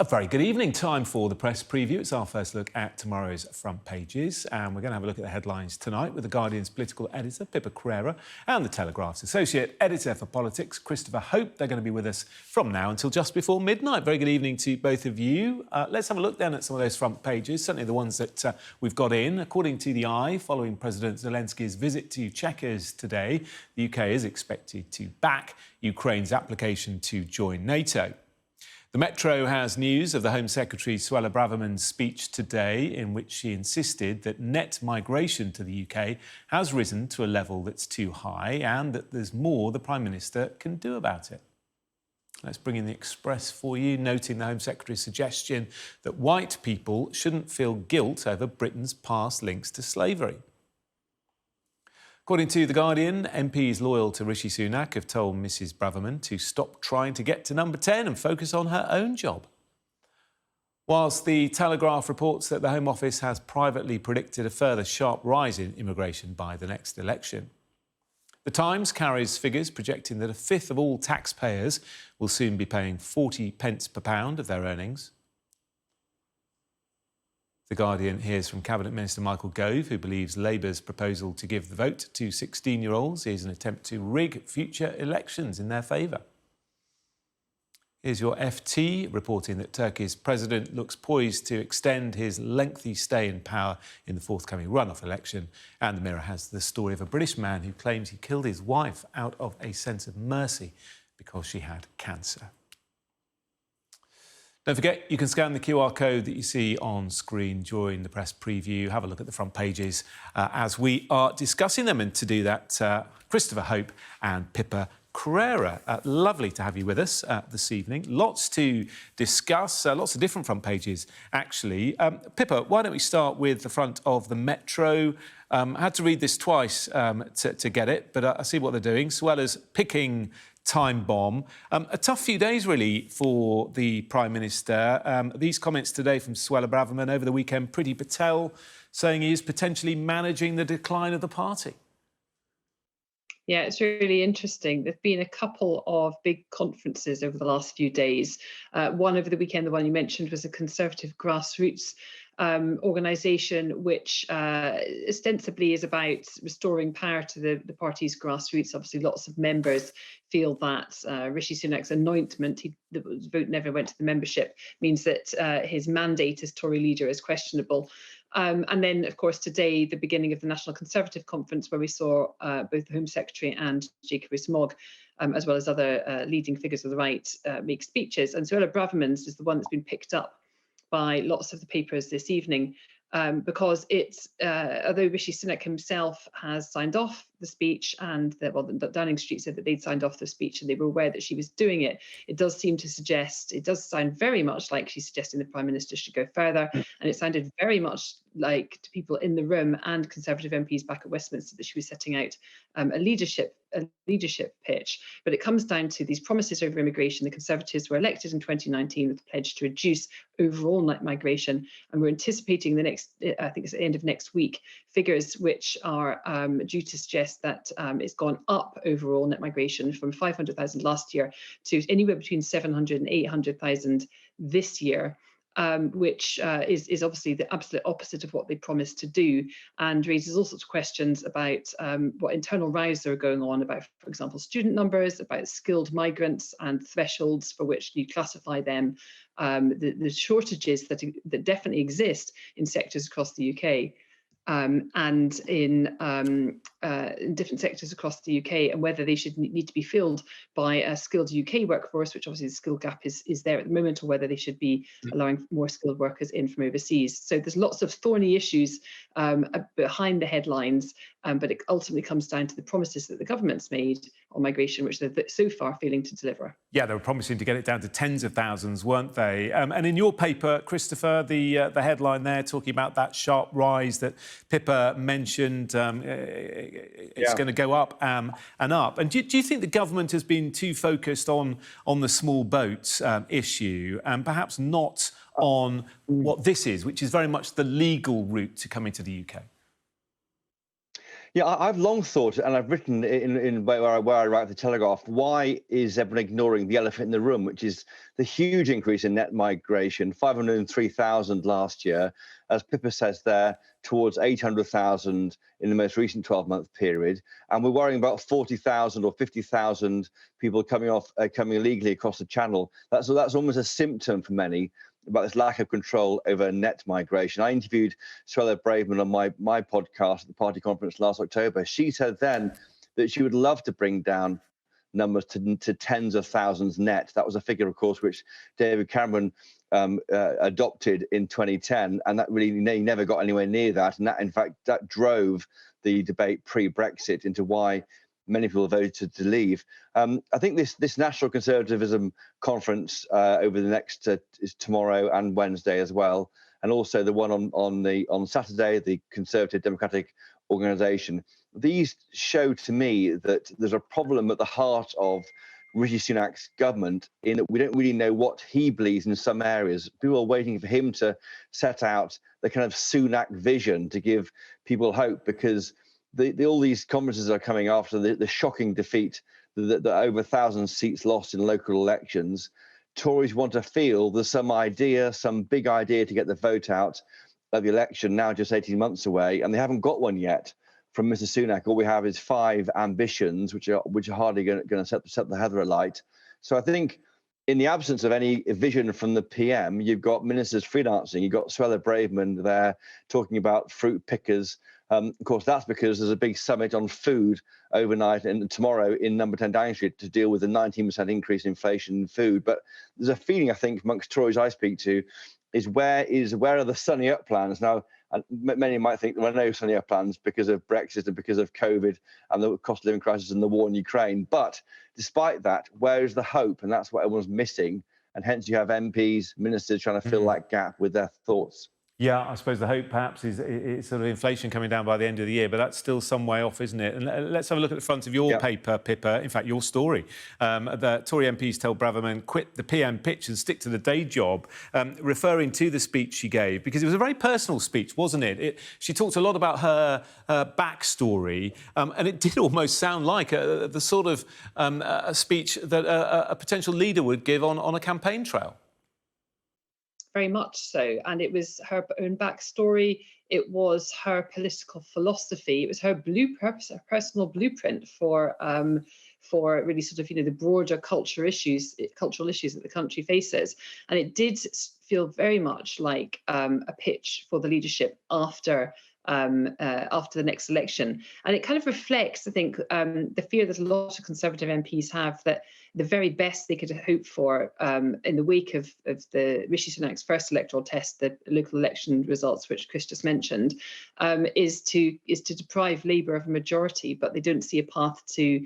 A very good evening. Time for the press preview. It's our first look at tomorrow's front pages, and we're going to have a look at the headlines tonight with the Guardian's political editor, Pippa Crerar, and the Telegraph's associate editor for politics, Christopher Hope. They're going to be with us from now until just before midnight. Very good evening to both of you. Let's have a look then at some of those front pages, certainly the ones that we've got in. According to the Eye, following President Zelensky's visit to Chequers today, the UK is expected to back Ukraine's application to join NATO. The Metro has news of the Home Secretary Suella Braverman's speech today, in which she insisted that net migration to the UK has risen to a level that's too high and that there's more the Prime Minister can do about it. Let's bring in the Express for you, noting the Home Secretary's suggestion that white people shouldn't feel guilt over Britain's past links to slavery. According to The Guardian, MPs loyal to Rishi Sunak have told Mrs Braverman to stop trying to get to number 10 and focus on her own job. Whilst the Telegraph reports that the Home Office has privately predicted a further sharp rise in immigration by the next election. The Times carries figures projecting that a fifth of all taxpayers will soon be paying 40 pence per pound of their earnings. The Guardian hears from Cabinet Minister Michael Gove, who believes Labour's proposal to give the vote to 16-year-olds is an attempt to rig future elections in their favour. Here's your FT reporting that Turkey's president looks poised to extend his lengthy stay in power in the forthcoming runoff election. And the Mirror has the story of a British man who claims he killed his wife out of a sense of mercy because she had cancer. Don't forget, you can scan the QR code that you see on screen during the press preview. Have a look at the front pages as we are discussing them. And to do that, Christopher Hope and Pippa Crerar. Lovely to have you with us this evening. Lots to discuss, lots of different front pages, actually. Pippa, why don't we start with the front of the Metro? I had to read this twice to get it, but I see what they're doing. Suella's picking time bomb. A tough few days, really, for the Prime Minister. These comments today from Suella Braverman over the weekend. Priti Patel saying he is potentially managing the decline of the party. Yeah, it's really interesting. There've been a couple of big conferences over the last few days. One over the weekend, the one you mentioned, was a Conservative grassroots organisation, which ostensibly is about restoring power to the party's grassroots. Obviously, lots of members feel that Rishi Sunak's anointment, the vote never went to the membership, means that his mandate as Tory leader is questionable. And then, of course, today, the beginning of the National Conservative Conference, where we saw both the Home Secretary and Jacob Rees-Mogg, as well as other leading figures of the right, make speeches. And Suella Braverman's is the one that's been picked up by lots of the papers this evening, because it's, although Rishi Sunak himself has signed off the speech, and Downing Street said that they'd signed off the speech and they were aware that she was doing it, it does seem to suggest, it does sound very much like she's suggesting the Prime Minister should go further, and it sounded very much like to people in the room and Conservative MPs back at Westminster that she was setting out a leadership pitch. But it comes down to these promises over immigration. The Conservatives were elected in 2019 with a pledge to reduce overall net migration, and we're anticipating the next, I think it's the end of next week, figures which are due to suggest that it's gone up overall net migration from 500,000 last year to anywhere between 700 and 800,000 this year. Which is obviously the absolute opposite of what they promised to do, and raises all sorts of questions about what internal rows are going on about, for example, student numbers, about skilled migrants and thresholds for which you classify them, the shortages that definitely exist in sectors across the UK. And in different sectors across the UK, and whether they should need to be filled by a skilled UK workforce, which obviously the skill gap is there at the moment, or whether they should be allowing more skilled workers in from overseas. So there's lots of thorny issues behind the headlines, but it ultimately comes down to the promises that the government's made on migration, which they're so far failing to deliver. Yeah, they were promising to get it down to tens of thousands, weren't they? And in your paper, Christopher, the headline there talking about that sharp rise that Pippa mentioned, it's going to go up and up. And do you think the government has been too focused on the small boats issue and perhaps not on what this is, which is very much the legal route to coming to the UK? Yeah, I've long thought, and I've written in where I write for the Telegraph, why is everyone ignoring the elephant in the room, which is the huge increase in net migration, 503,000 last year, as Pippa says there, towards 800,000 in the most recent 12-month period. And we're worrying about 40,000 or 50,000 people coming illegally across the channel. That's almost a symptom for many about this lack of control over net migration. I interviewed Suella Braverman on my podcast at the party conference last October. She said then that she would love to bring down numbers to tens of thousands net. That was a figure, of course, which David Cameron adopted in 2010, and that really never got anywhere near that. And that, in fact, that drove the debate pre-Brexit into why many people voted to leave. I think this National Conservatism conference over the next is tomorrow and Wednesday as well, and also the one on Saturday, the Conservative Democratic Organisation. These show to me that there's a problem at the heart of Rishi Sunak's government in that we don't really know what he believes in some areas. People are waiting for him to set out the kind of Sunak vision to give people hope, because all these conferences are coming after the shocking defeat, the over 1,000 seats lost in local elections. Tories want to feel there's some idea, some big idea to get the vote out of the election, now just 18 months away, and they haven't got one yet from Mr. Sunak. All we have is 5 ambitions, which are hardly going to set the heather alight. So I think in the absence of any vision from the PM, you've got ministers freelancing. You've got Suella Braverman there talking about fruit pickers. Of course, that's because there's a big summit on food overnight and tomorrow in Number 10 Downing Street to deal with the 19% increase in inflation in food. But there's a feeling, I think, amongst Tories I speak to, is where are the sunny up plans? Now, many might think there are no sunny up plans because of Brexit and because of COVID and the cost of living crisis and the war in Ukraine. But despite that, where is the hope? And that's what everyone's missing. And hence you have MPs, ministers trying to fill that gap with their thoughts. Yeah, I suppose the hope perhaps is sort of inflation coming down by the end of the year, but that's still some way off, isn't it? And let's have a look at the front of your paper, Pippa, in fact, your story. The Tory MPs tell Braverman, quit the PM pitch and stick to the day job, referring to the speech she gave, because it was a very personal speech, wasn't it? She talked a lot about her backstory, and it did almost sound like the sort of a speech that a potential leader would give on a campaign trail. Very much so. And it was her own backstory. It was her political philosophy. It was her personal blueprint for really sort of, the broader cultural issues that the country faces. And it did feel very much like a pitch for the leadership after the next election. And it kind of reflects, I think, the fear that a lot of Conservative MPs have that the very best they could hope for in the wake of the Rishi Sunak's first electoral test, the local election results, which Chris just mentioned, is to deprive Labour of a majority, but they don't see a path to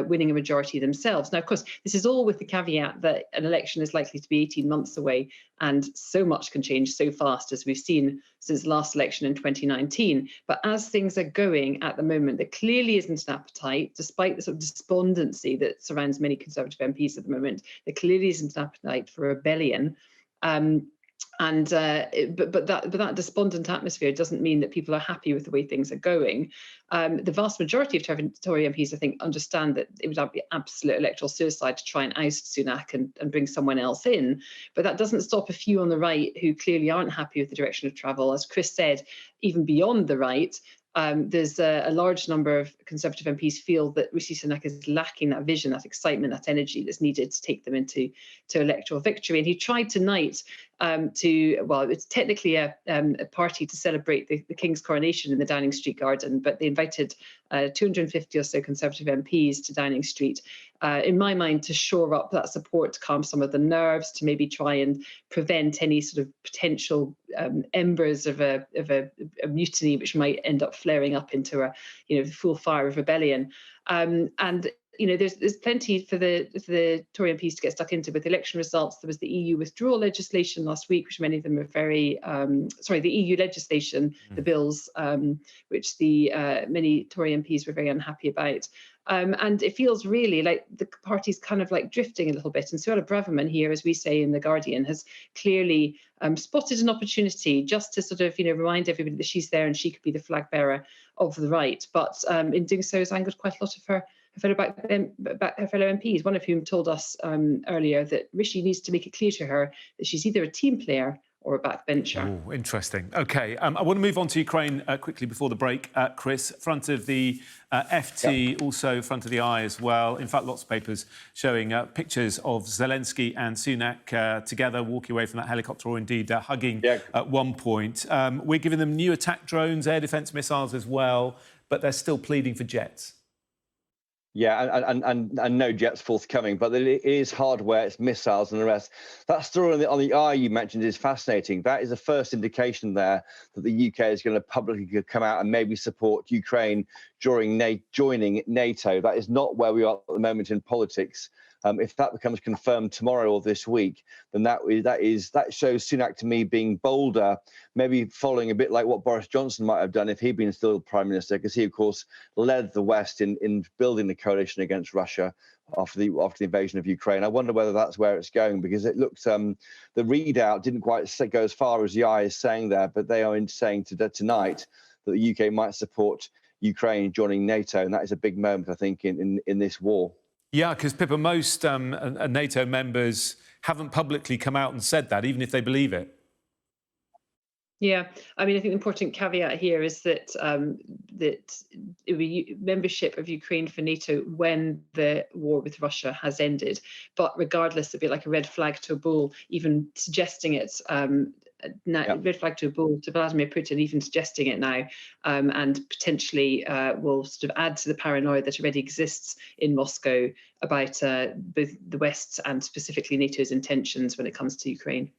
winning a majority themselves. Now, of course, this is all with the caveat that an election is likely to be 18 months away, and so much can change so fast, as we've seen since the last election in 2019. But as things are going at the moment, there clearly isn't an appetite, despite the sort of despondency that surrounds many Conservative MPs at the moment. There clearly isn't an appetite for rebellion. But that despondent atmosphere doesn't mean that people are happy with the way things are going. The vast majority of Tory MPs, I think, understand that it would be absolute electoral suicide to try and oust Sunak and bring someone else in. But that doesn't stop a few on the right who clearly aren't happy with the direction of travel. As Chris said, even beyond the right, there's a large number of Conservative MPs feel that Rishi Sunak is lacking that vision, that excitement, that energy that's needed to take them into electoral victory. And he tried tonight it's technically a party to celebrate the King's coronation in the Downing Street Garden, but they invited 250 or so Conservative MPs to Downing Street, in my mind, to shore up that support, to calm some of the nerves, to maybe try and prevent any sort of potential embers of a mutiny, which might end up flaring up into a full fire of rebellion. There's plenty for the Tory MPs to get stuck into with election results. There was the EU withdrawal legislation last week, which many of them are the EU legislation, the bills, which the many Tory MPs were very unhappy about. And it feels really like the party's kind of like drifting a little bit. And Suella Braverman here, as we say in The Guardian, has clearly spotted an opportunity just to sort of, remind everybody that she's there and she could be the flag bearer of the right, but in doing so has angered quite a lot of her fellow MPs, one of whom told us earlier that Rishi needs to make it clear to her that she's either a team player or a backbencher. Oh, interesting. OK, I want to move on to Ukraine quickly before the break. Chris, front of the FT, yep. Also front of the Eye as well. In fact, lots of papers showing pictures of Zelensky and Sunak together walking away from that helicopter, or indeed hugging at one point. We're giving them new attack drones, air defence missiles as well, but they're still pleading for jets. Yeah, and no jets forthcoming, but it is hardware, it's missiles and the rest. That story on the Eye you mentioned is fascinating. That is the first indication there that the UK is going to publicly come out and maybe support Ukraine during joining NATO. That is not where we are at the moment in politics. If that becomes confirmed tomorrow or this week, then that shows Sunak to me being bolder, maybe following a bit like what Boris Johnson might have done if he'd been still Prime Minister, because he, of course, led the West in building the coalition against Russia after the invasion of Ukraine. I wonder whether that's where it's going, because it looks the readout didn't quite go as far as the Eye is saying there, but they are saying tonight that the UK might support Ukraine joining NATO, and that is a big moment, I think, in this war. Yeah, because Pippa, most NATO members haven't publicly come out and said that, even if they believe it. Yeah, I mean, I think the important caveat here is that it will be membership of Ukraine for NATO when the war with Russia has ended. But regardless, it'd be like a red flag to a bull, even suggesting it. Red flag to a bull to Vladimir Putin, even suggesting it now, and potentially will sort of add to the paranoia that already exists in Moscow about both the West's and specifically NATO's intentions when it comes to Ukraine.